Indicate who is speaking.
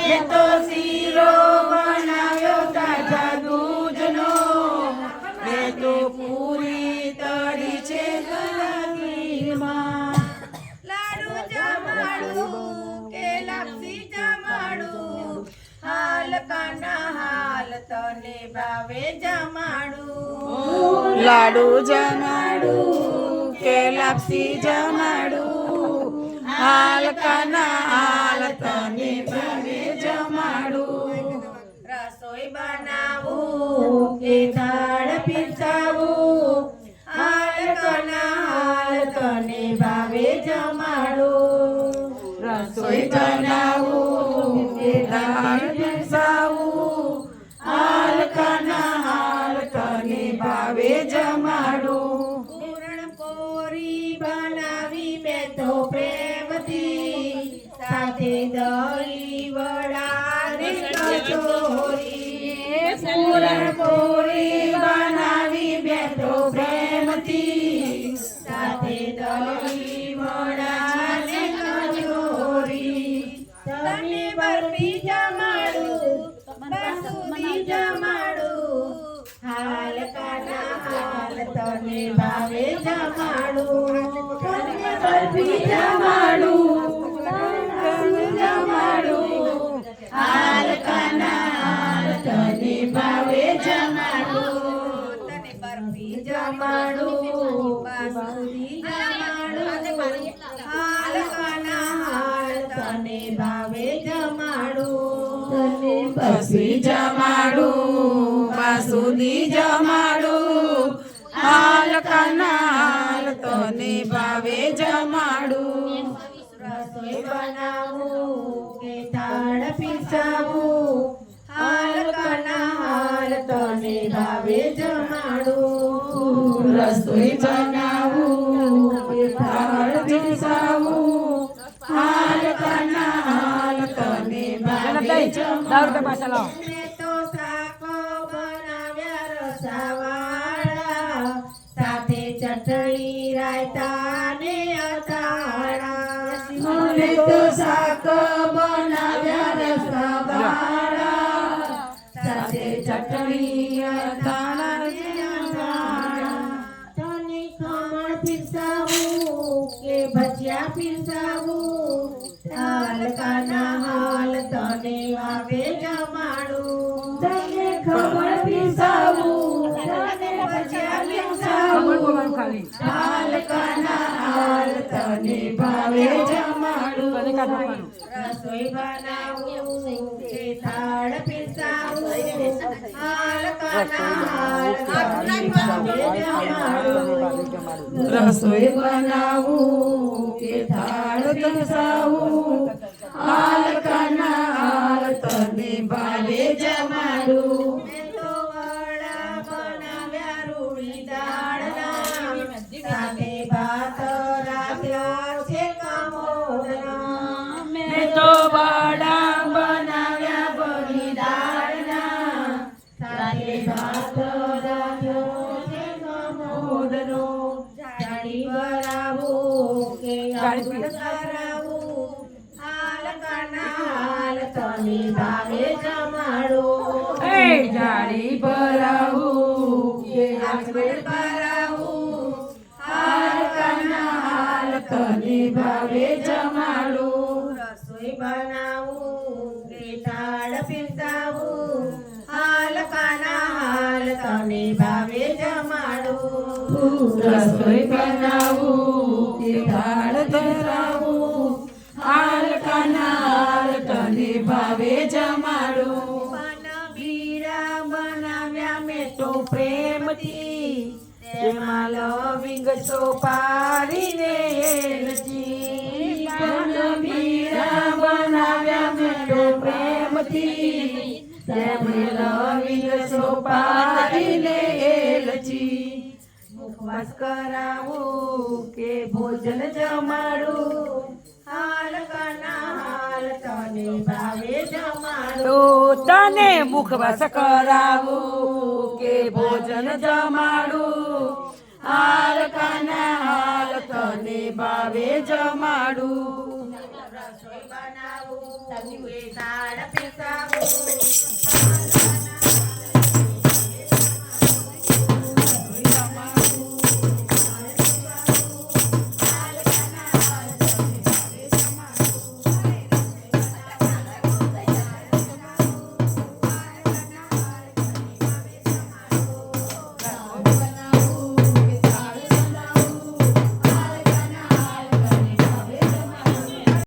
Speaker 1: મેં તો શીરો બનાવ્યો તાજા દૂધનો, મેં તો પૂરી તળી છે ગળામાં.
Speaker 2: લાડુ જમાડું કે લાપસી જમાડું, હાલ કાના હાલ તને ભાવે જમાડું.
Speaker 1: લાડુ જમાડું કે લાપસી જમાડું, હાલ કાના હાલ તને ભાવે જમાડું.
Speaker 2: રસોઈ બનાવું કે દાળ પીરસાવું, હાલ કાના હાલ તને ભાવે જમાડું.
Speaker 1: રસોઈ બનાવું કે દાળ પીરસાવું, હાલ કાના હાલ તને ભાવે જમાડું.
Speaker 2: પૂરણપોરી બનાવી મેં તો પ્રેમથી, સાથે દહીં વડા ને કચોરી.
Speaker 1: પૂરણપોરી બનાવી મેં તો પ્રેમથી,
Speaker 2: સાથે દહીં વડા ને કચોરી. તને બરફી જમાડું, બાસુંદી જમાડું, હાલ કાના હાલ તને ભાવે જમાડું. તને બરફી જમાડું, બાસુંદી જમાડું, હાલ કાના હાલ તને ભાવે જમાડું. તને બરફી જમાડું, બાસુંદી જમાડું, હાલ કાના હાલ તને ભાવે જમાડું. તને
Speaker 1: બરફી જમાડું, બાસુંદી જમાડું, હાલ કાના હાલ તને ભાવે જમાડું.
Speaker 2: રસોઈ બનાવું કે દાળ પીરસાવું, હાલ કાના હાલ તને ભાવે જમાડું.
Speaker 1: રસોઈ બનાવું કે દાળ પીરસાવું, હાલ કાના હાલ તને ભાવે જમાડું.
Speaker 2: મેં તો શાક બનાવ્યા રસાવાળા, સાથે ચટણી રાયતા ને અથાણા.
Speaker 1: મને તો શાક બનાવ્યા રસાવાળા, સાથે ચટણી અથાણા ને અથાણા.
Speaker 2: તને ખમણ પીરસાવું કે ભજીયા પીરસાવું, હાલ કાના હાલ તને ભાવે જમાડું.
Speaker 1: તને ખમણ પીરસાવું,
Speaker 2: તને ભજીયા પીરસાવું,
Speaker 1: હાલ કાના હાલ તને ભાવે જમાડું.
Speaker 2: રસોઈ બનાવું કે દાળ પીરસાવું, હાલ કાના હાલ તને ભાવે જમાડું.
Speaker 1: રસોઈ બનાવું કે દાળ પીરસાવું, હાલ કાના હાલ તને ભાવે જમાડું.
Speaker 2: મેં તો વડા બનાવ્યા રૂડી દાળના, સાથે ભાત રાખ્યા છે કમોદના.
Speaker 1: મેં તો વડા બનાવ્યા બની દાળના,
Speaker 2: સાથે ભાત રાખ્યો છે કમોદનો. જાળી ભરાવું કે આંગણ કરાવું, હાલ કાના હાલ તને ભાવે જમાડું.
Speaker 1: જાળી ભરાવું કે
Speaker 2: આંગણ કરાવું,
Speaker 1: હાલ કાના હાલ તને ભાવે જમાડું.
Speaker 2: રસોઈ બનાવું કે દાળ પીરસાવું, હાલ કાના હાલ તને ભાવે જમાડું.
Speaker 1: રસોઈ બનાવું કે દાળ ધરાવું, હાલ કાના હાલ તને ભાવે જમાડું.
Speaker 2: બીડા બનાવ્યા મેં તો પ્રેમથી, તેમાં લવિંગ સોપારીને એલચી.
Speaker 1: બીડા બનાવ્યા મેં તો પ્રેમથી, તેમણે લવિંગ સોપારીને એલચી.
Speaker 2: મુખવાસ કરાવું કે ભોજન જમાડું, હાલ કાના હાલ તને ભાવે જમાડું.
Speaker 1: તો તને મુખવાસ કરાવું કે ભોજન જમાડું, હાલ કાના હાલ તને ભાવે જમાડું.
Speaker 2: રસોઈ બનાવું એ દાળ પીસાવું